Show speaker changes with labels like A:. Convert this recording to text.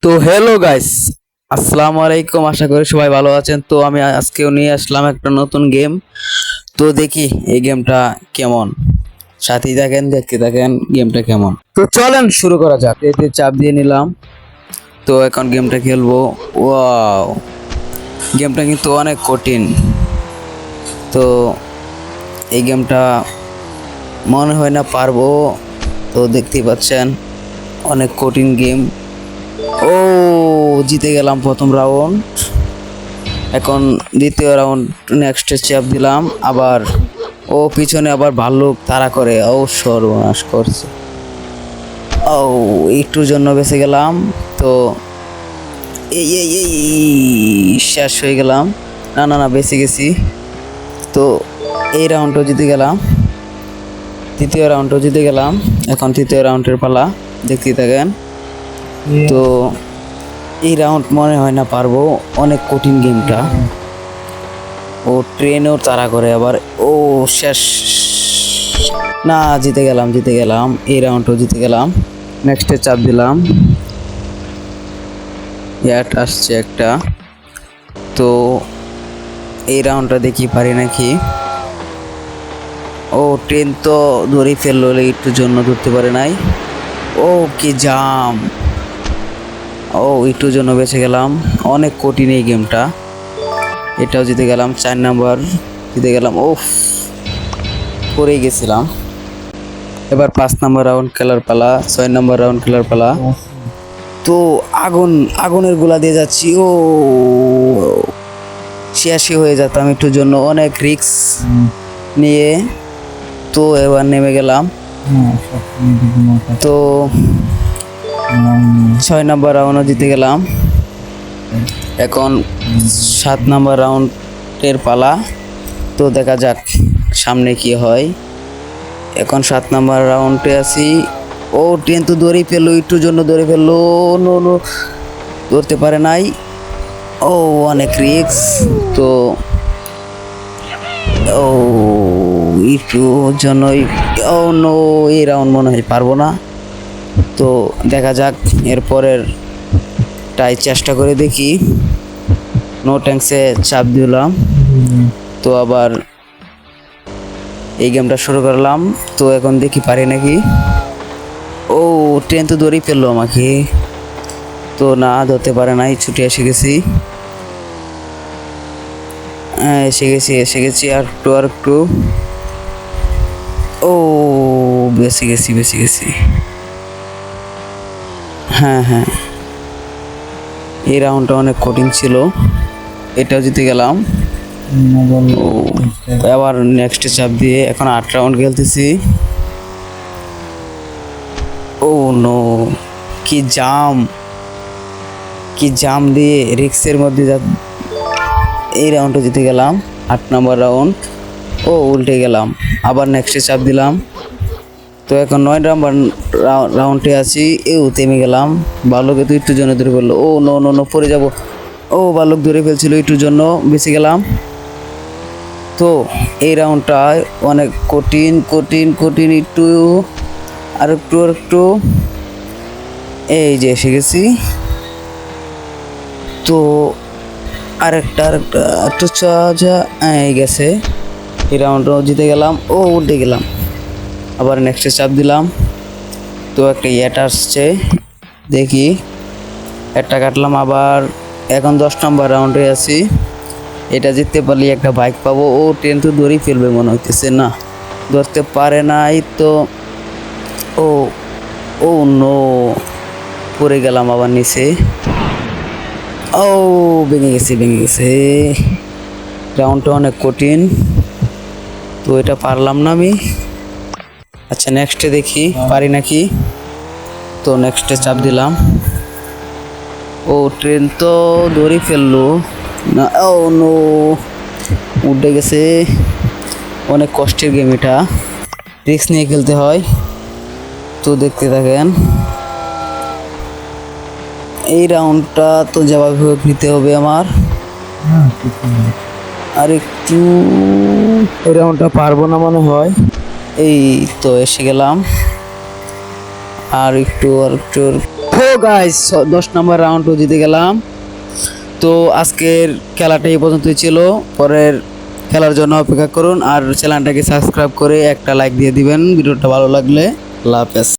A: তো hello guys, আসসালামু আলাইকুম। আশা করি সবাই ভালো আছেন। তো আমি আজকেও নিয়ে আসলাম একটা নতুন গেম। তো দেখি এই গেমটা কেমন। সাথেই থাকেন, দেখতে থাকেন গেমটা কেমন। তো চলেন শুরু করা যাক। এতে চাপ দিয়ে নিলাম। তো এখন গেমটা খেলবো। ওয়াও, গেমটা কিন্তু অনেক কঠিন। তো এই গেমটা মনে হয় না পারবো। তো দেখতেই পাচ্ছেন অনেক কঠিন গেম। ও, জিতে গেলাম প্রথম রাউন্ড। এখন দ্বিতীয় রাউন্ড নেক্সটে চাপ দিলাম আবার। ও পিছনে আবার ভাল্লুক তাড়া করে। ও সর্বনাশ করছে। ও, একটুর জন্য বেঁচে গেলাম। তো এই এই এই শেষ হয়ে গেলাম। না না না, বেঁচে গেছি। তো এই রাউন্ডও জিতে গেলাম, তৃতীয় রাউন্ডও জিতে গেলাম। এখন তৃতীয় রাউন্ডের পালা, দেখতেই থাকেন। তো এই রাউন্ড মনে হয় না পারবো, অনেক কঠিন গেমটা। ও ট্রেনেও তাড়া করে আবার। ও শেষ। না, জিতে গেলাম জিতে গেলাম, এই রাউন্ডও জিতে গেলাম। নেক্সটে চাপ দিলাম। অ্যাড আসছে একটা। তো এই রাউন্ডটা দেখি পারি নাকি। ও, ট্রেন তো ধরেই ফেললো, একটুর জন্য ধরতে পারে নাই। ও কি জাম। ও, একটুর জন্য বেঁচে গেলাম। অনেক কঠিন এই গেমটা। এটাও জিতে গেলাম, 4 নাম্বার জিতে গেলাম। ওফ, পড়েই গেছিলাম। এবার 5 নাম্বার রাউন্ড খেলার পালা, 6 নাম্বার রাউন্ড খেলার পালা। তো আগুনের গোলা দিয়ে যাচ্ছি। ও, 86 হয়ে যেতাম একটুর জন্য, অনেক রিস্ক নিয়ে। তো এবার নেমে গেলাম। তো 6 নাম্বার রাউন্ডও জিতে গেলাম। এখন 7 নাম্বার রাউন্ডের পালা। তো দেখা যাক সামনে কি হয়। এখন 7 নাম্বার রাউন্ডে আছি। ও, ট্রেন তো ধরেই ফেললো, একটুর জন্য ধরে ফেললো। নো নো, ধরতে পারে নাই। ও, অনেক রিস্ক। তো ও, একটুর জন্যই। ও নো, এই রাউন্ড মনে হয় পারবো না। তো দেখা যাক এরপরের টাই চেষ্টা করে দেখি। নো ট্যাঙ্কসে চাপ দিলাম। তো আবার এই গেমটা শুরু করলাম। তো এখন দেখি পারি নাকি। ও, ট্রেন তো ধরেই ফেললো আমাকে। তো না, ধরতে পারে নাই, ছুটে এসে গেছি। এসে গেছি আর একটু। ও, বেঁচে গেছি। হ্যাঁ হ্যাঁ, এই রাউন্ডটা অনেক কঠিন ছিল। এটাও জিতে গেলাম। ও, আবার নেক্সটে চাপ দিয়ে এখন 8 রাউন্ড খেলতেছি। ও নো, কি জাম দিয়ে রিক্সের মধ্যে এই রাউন্ডটা জিতে গেলাম, 8 নাম্বার রাউন্ড। ও, উল্টে গেলাম, আবার নেক্সটে চাপ দিলাম। তো এখন 9 নাম্বার রাউন্ডে আছি। থেমে গেলাম। বালুকে তো একটু জন্য ধরে ফেললো। ও নো নো নো, পড়ে যাব। ও, বালক ধরে ফেলছিল, একটুর জন্য বেঁচে গেলাম। তো এই রাউন্ডটা অনেক কঠিন। একটু আর একটু এই যে এসে গেছি। তো আরেকটা একটু এই গেছে। এই রাউন্ডটাও জিতে গেলাম। ও, উঠে গেলাম, আবার নেক্সটে চাপ দিলাম। তো একটা ইয়েট আসছে, দেখি। একটা কাটলাম আবার। এখন 10 নম্বর রাউন্ডে আছি। এটা জিততে পারলে একটা বাইক পাবো। ও, ট্রেন তো ধরেই ফেলবে মনে হইতেছে। না, ধরতে পারে নাই তো। ও ও নো, পড়ে গেলাম আবার নিচে। ও, ভেঙে গেছে। রাউন্ডটা অনেক কঠিন। তো এটা পারলাম না আমি। আচ্ছা, নেক্সটে দেখি পারি নাকি। তো নেক্সটে চাপ দিলাম। ও, ট্রেন তো ধরেই ফেললো। না, ও নো, উঠে গেছে। অনেক কষ্টের গেম এটা, রিস্ক নিয়ে খেলতে হয়। তো দেখতে থাকেন। এই রাউন্ডটা তো যেভাবে হোক নিতে হবে আমার। আর একটু, এই রাউন্ডটা পারবো না মনে হয়। এই তো এসে গেলাম। আর একটু সো গাইস 10 নম্বর রাউন্ডও জিতে গেলাম। তো আজকের খেলাটা এই পর্যন্তই ছিল, পরের খেলার জন্য অপেক্ষা করুন আর চ্যানেলটাকে সাবস্ক্রাইব করে একটা লাইক দিয়ে দিবেন ভিডিওটা ভালো লাগলে। আল্লাহ হাফেজ।